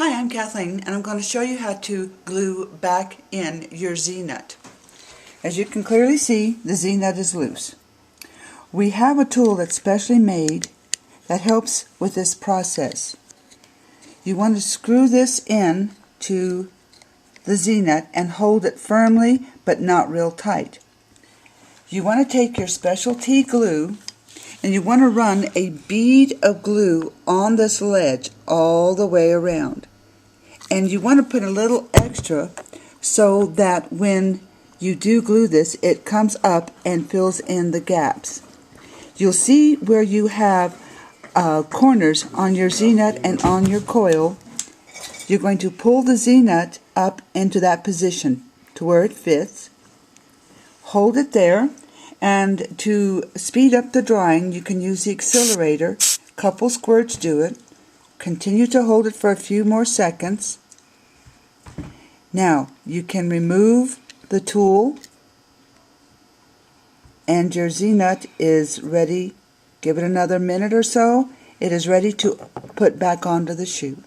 Hi, I'm Kathleen, and I'm going to show you how to glue back in your Z-nut. As you can clearly see, the Z-nut is loose. We have a tool that's specially made that helps with this process. You want to screw this in to the Z-nut and hold it firmly but not real tight. You want to take your specialty glue and you want to run a bead of glue on this ledge all the way around. And you want to put a little extra so that when you do glue this, it comes up and fills in the gaps. You'll see where you have corners on your Z-nut and on your coil. You're going to pull the Z-nut up into that position to where it fits. Hold it there, and to speed up the drying, you can use the accelerator. Couple squirts do it. Continue to hold it for a few more seconds. Now, you can remove the tool, and your Z-nut is ready. Give it another minute or so. It is ready to put back onto the shoe.